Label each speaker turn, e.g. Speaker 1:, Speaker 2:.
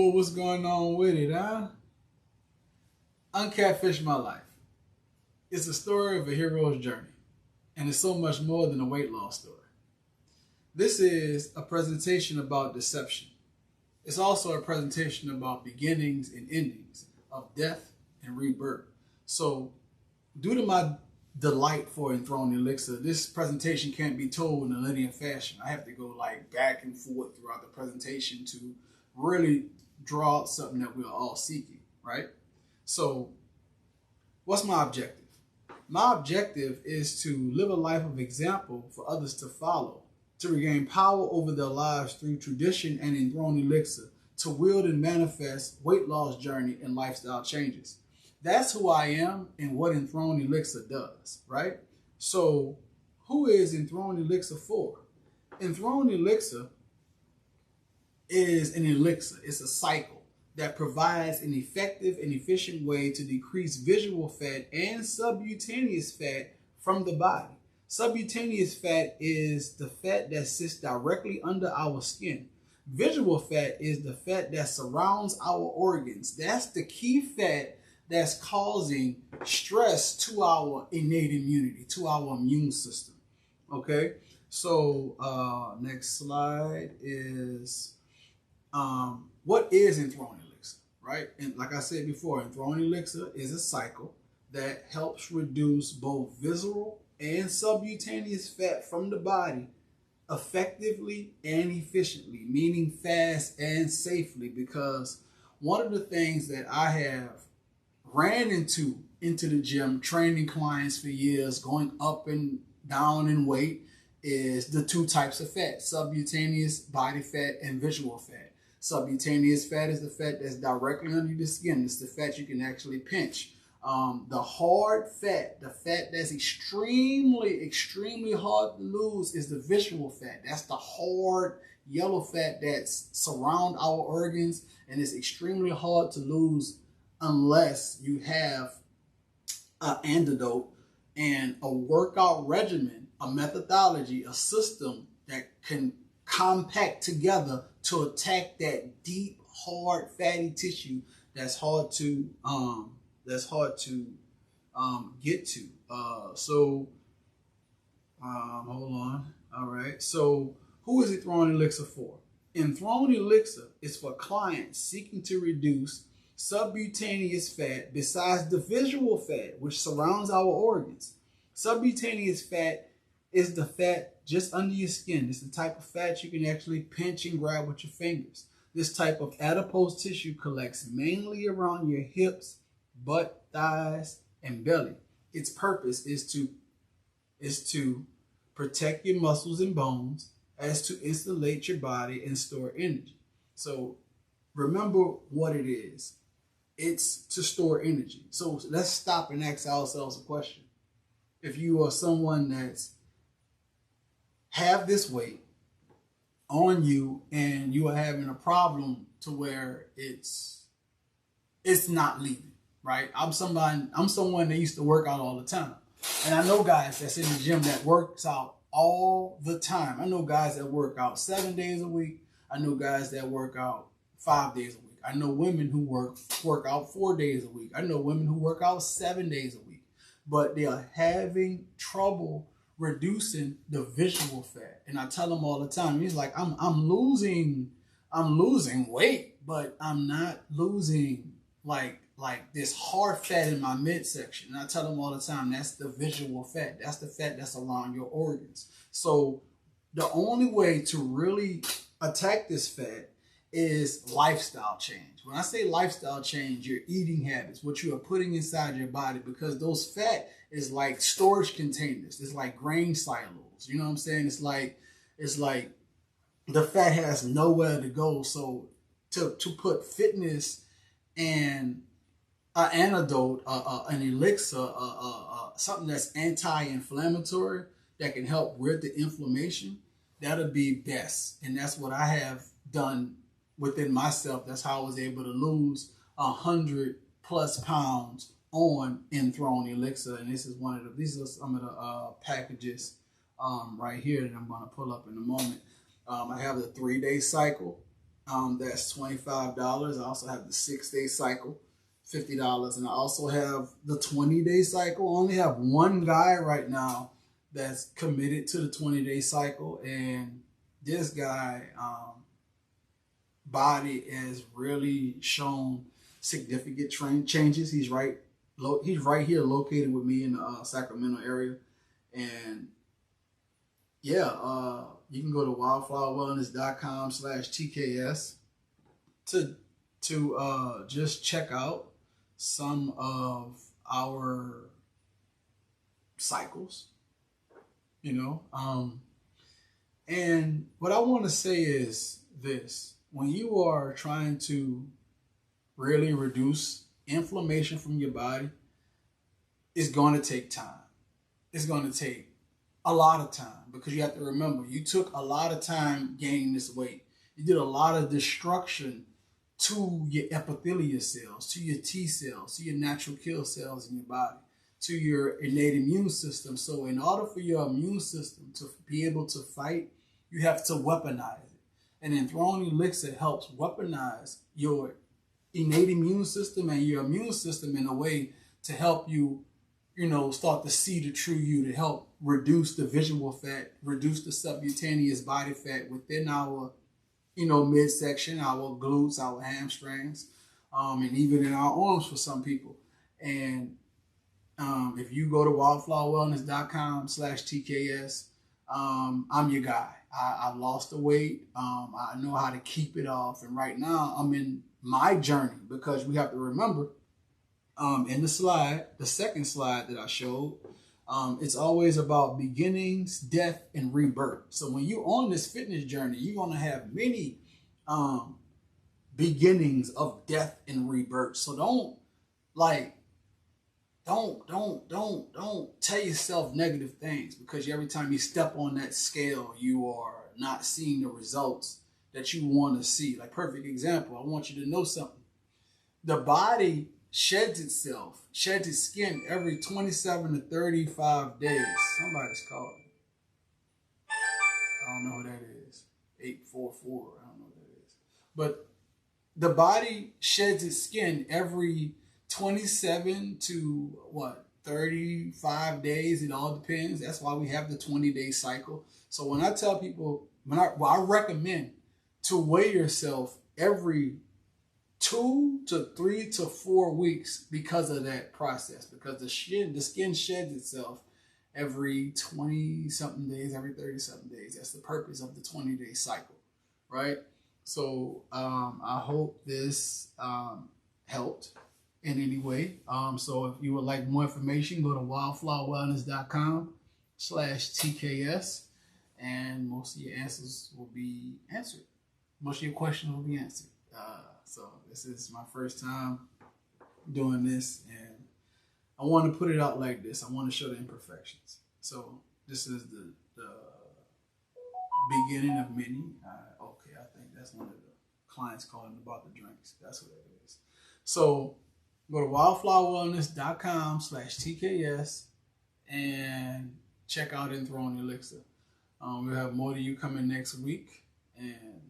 Speaker 1: what's going on with it, huh? Uncatfish My Life. It's a story of a hero's journey, and it's so much more than a weight loss story. This is a presentation about deception. It's also a presentation about beginnings and endings of death and rebirth. So, due to my delight for Enthrone Elixir, this presentation can't be told in a linear fashion. I have to go like back and forth throughout the presentation to really draw out something that we're all seeking, right? So, what's my objective? My objective is to live a life of example for others to follow, to regain power over their lives through tradition and Enthrone Elixir, to wield and manifest weight loss journey and lifestyle changes. That's who I am and what Enthrone Elixir does, right? So, who is Enthrone Elixir for? Enthrone Elixir is an elixir. It's a cycle that provides an effective and efficient way to decrease visceral fat and subcutaneous fat from the body. Subcutaneous fat is the fat that sits directly under our skin. Visceral fat is the fat that surrounds our organs. That's the key fat that's causing stress to our innate immunity, to our immune system. Okay, so next slide is what is Enthrone Elixir, right? And like I said before, Enthrone Elixir is a cycle that helps reduce both visceral and subcutaneous fat from the body effectively and efficiently, meaning fast and safely, because one of the things that I have ran into the gym, training clients for years, going up and down in weight, is the two types of fat: subcutaneous body fat and visceral fat. Subcutaneous fat is the fat that's directly under the skin. It's the fat you can actually pinch. The hard fat, the fat that's extremely hard to lose, is the visceral fat. That's the hard yellow fat that's surround our organs, and it's extremely hard to lose unless you have an antidote and a workout regimen, a methodology, a system that can compact together to attack that deep, hard, fatty tissue that's hard to get to. Hold on. All right. So, who is Enthrone Elixir for? Enthrone Elixir is for clients seeking to reduce subcutaneous fat besides the visceral fat, which surrounds our organs. Subcutaneous fat is the fat just under your skin. It's the type of fat you can actually pinch and grab with your fingers. This type of adipose tissue collects mainly around your hips, butt, thighs, and belly. Its purpose is to protect your muscles and bones, as to insulate your body and store energy. So remember what it is. It's to store energy. So let's stop and ask ourselves a question. If you are someone that's have this weight on you and you are having a problem to where it's not leaving, right? I'm someone that used to work out all the time. And I know guys that's in the gym that works out all the time. I know guys that work out 7 days a week. I know guys that work out 5 days a week. I know women who work out 4 days a week. I know women who work out 7 days a week. But they are having trouble reducing the visceral fat. And I tell them all the time, he's like, I'm losing weight, but I'm not losing like this hard fat in my midsection. And I tell them all the time, that's the visceral fat. That's the fat that's around your organs. So the only way to really attack this fat is lifestyle change. When I say lifestyle change, your eating habits, what you are putting inside your body, because those fat is like storage containers. It's like grain silos. You know what I'm saying? It's like the fat has nowhere to go. So to put fitness and an antidote, an elixir, something that's anti-inflammatory that can help rid the inflammation, that'll be best. And that's what I have done within myself. That's how I was able to lose 100+ pounds on Enthrone Elixir. And this is these are some of the packages right here that I'm going to pull up in a moment. I have the 3-day cycle. That's $25. I also have the 6-day cycle, $50. And I also have the 20-day cycle. I only have one guy right now that's committed to the 20-day cycle. And this guy, body has really shown significant changes. He's right here located with me in the Sacramento area. And yeah, you can go to wildflowerwellness.com/TKS to just check out some of our cycles, you know. And what I want to say is this: when you are trying to really reduce inflammation from your body, it's going to take time. It's going to take a lot of time, because you have to remember, you took a lot of time gaining this weight. You did a lot of destruction to your epithelial cells, to your T cells, to your natural kill cells in your body, to your innate immune system. So in order for your immune system to be able to fight, you have to weaponize it. And Enthrone Elixir helps weaponize your innate immune system and your immune system in a way to help you, start to see the true you, to help reduce the visceral fat, reduce the subcutaneous body fat within our, midsection, our glutes, our hamstrings, and even in our arms for some people. And if you go to wildflowerwellness.com/TKS, I'm your guy. I've lost the weight. I know how to keep it off. And right now I'm in my journey, because we have to remember, in the second slide that I showed, it's always about beginnings, death, and rebirth. So when you're on this fitness journey, you're going to have many beginnings of death and rebirth. So don't tell yourself negative things, because every time you step on that scale, you are not seeing the results that you want to see. Like, perfect example, I want you to know something. The body sheds its skin every 27 to 35 days. Somebody's calling. I don't know who that is. 844. I don't know who that is. But the body sheds its skin every 27 to 35 days. It all depends. That's why we have the 20-day cycle. So when I tell people, I recommend to weigh yourself every 2 to 3 to 4 weeks, because of that process, because the skin sheds itself every 20 something days, every 30 something days. That's the purpose of the 20-day cycle, right? So I hope this helped in any way. So if you would like more information, go to wildflowerwellness.com/TKS, and most of your answers will be answered. Most of your questions will be answered. So this is my first time doing this, and I want to put it out like this. I want to show the imperfections. So this is the beginning of many. Okay, I think that's one of the clients calling about the drinks. That's what it is. So go to wildflowerwellness.com/TKS and check out Enthrone Elixir. We'll have more to you coming next week, and